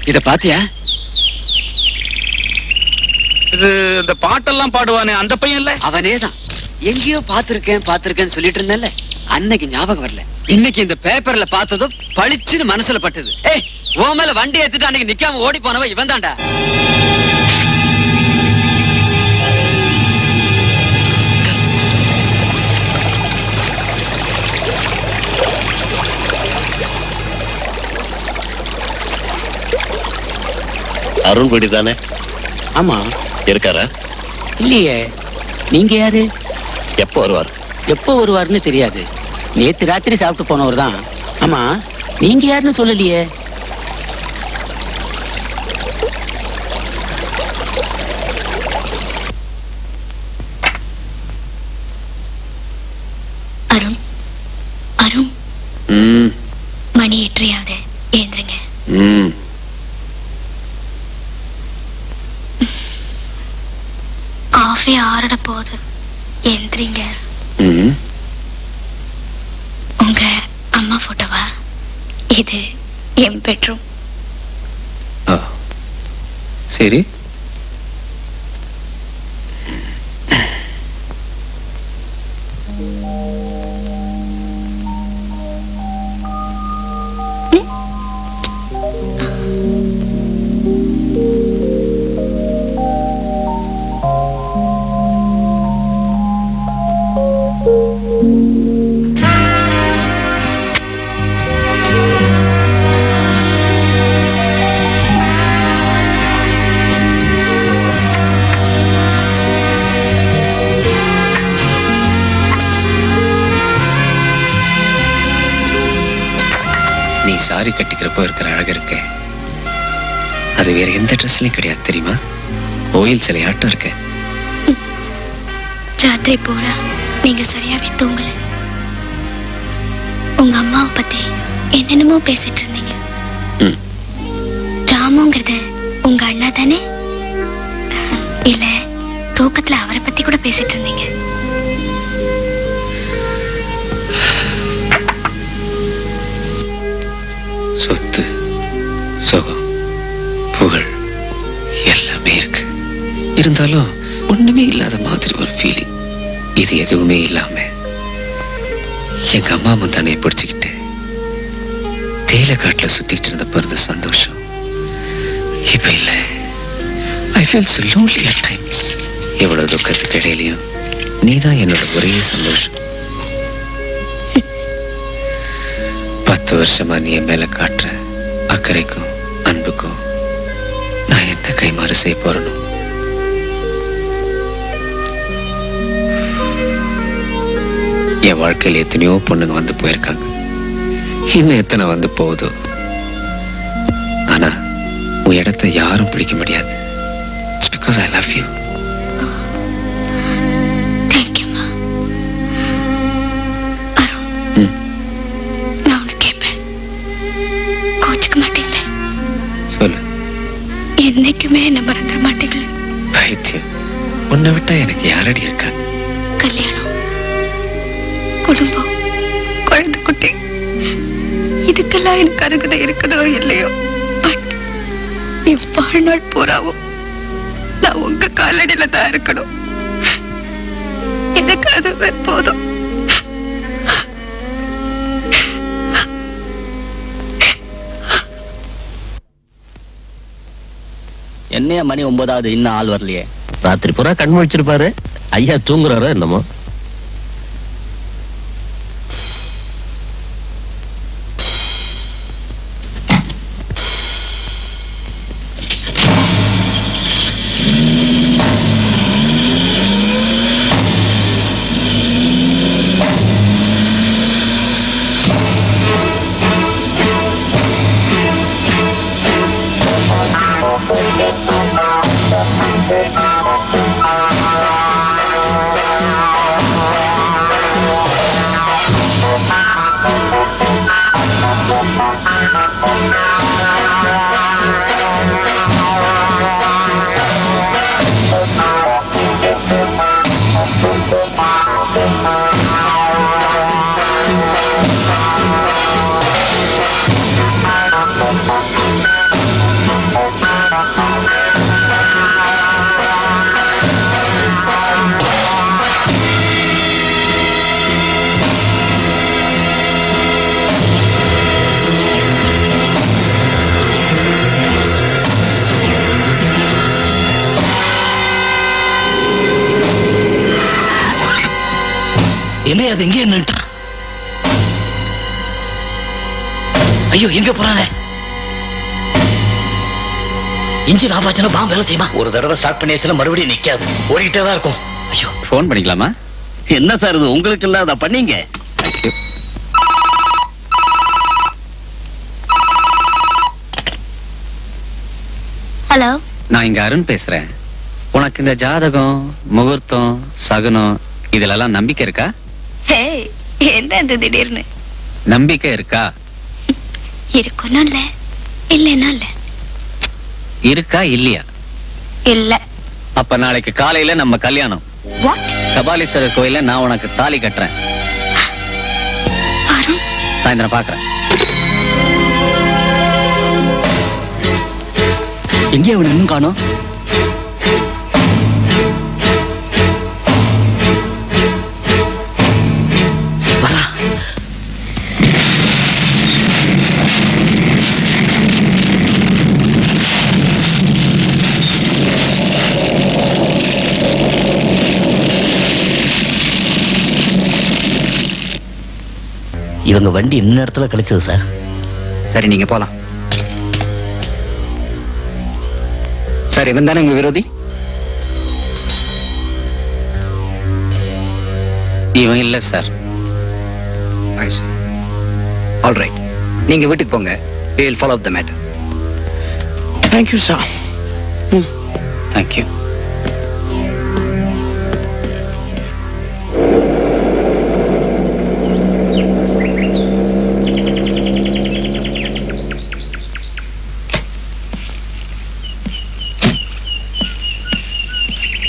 இத பாத்தியா? இது இந்த பாட்டெல்லாம் பாடுவானே அந்த பையன் இல்ல? அவனேதான். எங்கேயோ பாத்திருக்கேன்னு சொல்லிட்டு இருந்தேன்ல, அன்னைக்கு ஞாபகம் வரல. இன்னைக்கு இந்த பேப்பர்ல பார்த்ததும் பளிச்சுன்னு மனசுல பட்டது. ஏய், உன் மேல வண்டி ஏத்துட்டு அன்னைக்கு நிக்காம ஓடி போனவ இவன் தான்டா. அருண் குடி தானே? ஆமா. இருக்காரா? இல்லையே. நீங்க யாரு? எப்போ வருவார்? எப்போ வருவாருன்னு தெரியாது. நேத்து ராத்திரி சாப்பிட்டு போனவர் தான். ஆமா, நீங்க யாருன்னு சொல்லலையே. அருண், அருண், மணி 8:30 ஏந்திருங்க. காஃபி ஆறட போகுது, எந்திரிங்க. உங்க அம்மா போட்டோவா? இது என் பெட்ரூம். சரி. சாரி கட்டிக்கிறப்போ இருக்கிற அழகு இருக்க, அது வேற எந்த ட்ரெஸ்லயும் கிடையாது தெரியுமா? கோயில் சிலையாட்டம் இருக்க. ராத்திரி பூரா நீங்க சரியாவே தூங்கல. உங்க அம்மாவை பத்தி என்னென்னமோ பேசிட்டு இருந்தீங்க. ராமுங்கிறது உங்க அண்ணா தானே? இல்ல தூக்கத்துல அவரை பத்தி கூட பேசிட்டு இருந்தீங்க. சொத்து, சுகம், புகழ் எல்லாமே இருக்கு. இருந்தாலும் ஒண்ணுமே இல்லாத மாதிரி ஒரு ஃபீலிங். இது எதுவுமே இல்லாம எங்க அம்மா முந்தானையை பிடிச்சுக்கிட்டு தேயிலை காட்டுல சுத்திட்டு இருந்த பிறந்த சந்தோஷம் இப்ப இல்ல. I feel so lonely at times. எவ்வளவு துக்கத்துக்கு இடையிலையும் நீதான் என்னோட ஒரே சந்தோஷம். 10 வருஷமா நீ என் மேல காட்டுற அக்கறைக்கும் அன்புக்கும் நான் என்ன கைமாறு செய்ய போறணும்? என் வாழ்க்கையில் எத்தனையோ பொண்ணுங்க வந்து போயிருக்காங்க, இன்னும் எத்தனை வந்து போகுதோ. ஆனா உன் இடத்தை யாரும் பிடிக்க முடியாது. It's because I love you. என்னைக்குமே என்ன மறந்துட மாட்டீங்களே? பைத்தியம், உன்னை விட்டா எனக்கு யாரடி இருக்கா? கல்யாணம், குடும்பம், குழந்தை குட்டி, இதுக்கெல்லாம் எனக்கு அருகதை இருக்குதோ இல்லையோ, பட் என் வாழ்நாள் பூராவும் நான் உங்க காலடியில தான் இருக்கணும். எனக்கு அதுவே போதும். என்னைய மணி 9 இன்னும் ஆள் வரலையே? ராத்திரி பூரா கண் முழிச்சிருப்பாரு. ஐயா தூங்குறாரோ என்னமோ. என்ன அது எங்கே நின்னுட்டான்? ஐயோ எங்க போறானே? இன்ஜின் ஆஃப் ஆச்சுன்னா பாம்பு வேலை செய்யுமா? ஒரு தடவை ஸ்டார்ட் பண்ணியாச்சுன்னா மறுபடியும் நிக்காது, ஓடிக்கிட்டே தான் இருக்கும். ஐயோ ஃபோன் பண்ணிக்கலாமா? என்ன சார் இது உங்களுக்கு இல்லாத பண்ணீங்க? ஹலோ, நான் இங்க அருண் பேசுறேன். உனக்கு இந்த ஜாதகம், முகூர்த்தம், சகுனம் இதுலெல்லாம் நம்பிக்கை இருக்கா? ஹே, என்ன இது திடீர்னு? நம்பிக்கை இருக்கா? இருக்கணும் இல்ல, இல்லைன்னா இல்ல. இருக்கா இல்லையா? இல்ல. அப்ப நாளைக்கு காலையில நம்ம கல்யாணம். வாட்? கபாலீஸ்வரர் கோயில்ல நான் உனக்கு தாலி கட்டுறேன். அருண், சாயந்தரம் பாக்குறேன். எங்கே அவனை இன்னும் காணோம்? இவங்க வண்டி இந்த நேரத்துல கிடைச்சது சார். சரி, நீங்க போலாம். சார், இவன் தானே உங்க விரோதி? இவன் இல்ல சார். ஆல் ரைட், நீங்க வீட்டுக்கு போங்க. we will follow up the matter. Thank you sir. Thank you.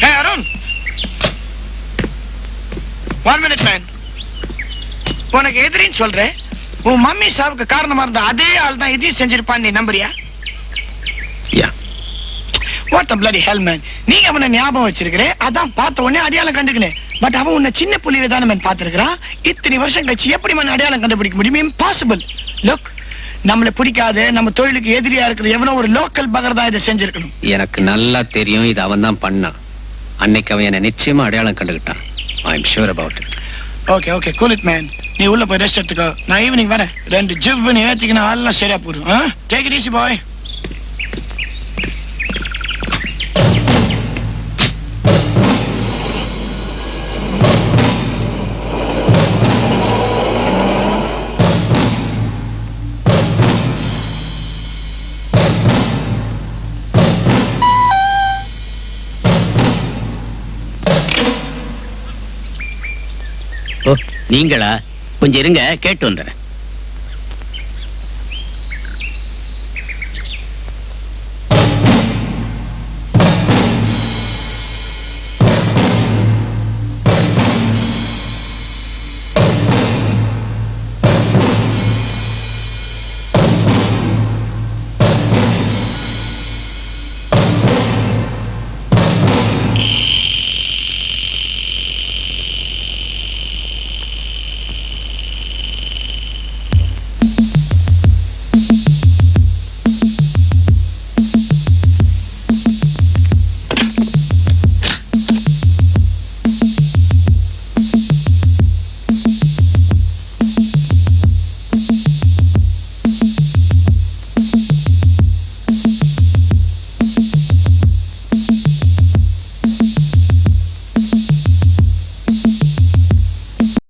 Hey Arun, 1 minute man. உனக்கு எதிரின்னு சொல்றேன். உன் மம்மி சாவுக்கு காரணமா இருந்த அதே ஆள் தான் இதையும் செஞ்சிருப்பான்னு நீ நம்புறியா? Yeah. What the bloody hell man. நீங்க அவனை ஞாபகம் வச்சிருக்கிறேன், அதான் பார்த்த உடனே அடையாளம் கண்டுக்கினேன். பட் அவன் உன்னை சின்ன புள்ளியில தானே மேன் பார்த்திருக்கிறான். இத்தனை வருஷம் கழிச்சு எப்படி man அடையாளம் கண்டுபிடிக்க முடியும்? இம்பாசிபிள். லுக், நம்மளை பிடிக்காத, நம்ம தொழிலுக்கு எதிரியா இருக்கிற எவனோ ஒரு லோக்கல் பகர் தான் இதை செஞ்சிருக்கணும். எனக்கு நல்லா தெரியும் இது அவன் தான் பண்ணான். அன்னைக்கு அவன் என்னை நிச்சயமா அடையாளம் கண்டுகிட்டான். I am sure about it. Okay okay, cool it man. நீ உள்ள போய் ரெஸ்ட் எடுத்துக்கோ. நான் ஈவினிங் வரேன். 2 ஜிவ்னு ஏத்திக்கினா ஆள்லாம் சரியா போடும். டேக் இட் ஈஸி பாய். ஓ, நீங்களா? கொஞ்சம் இருங்க, கேட்டு வந்துடுறேன்.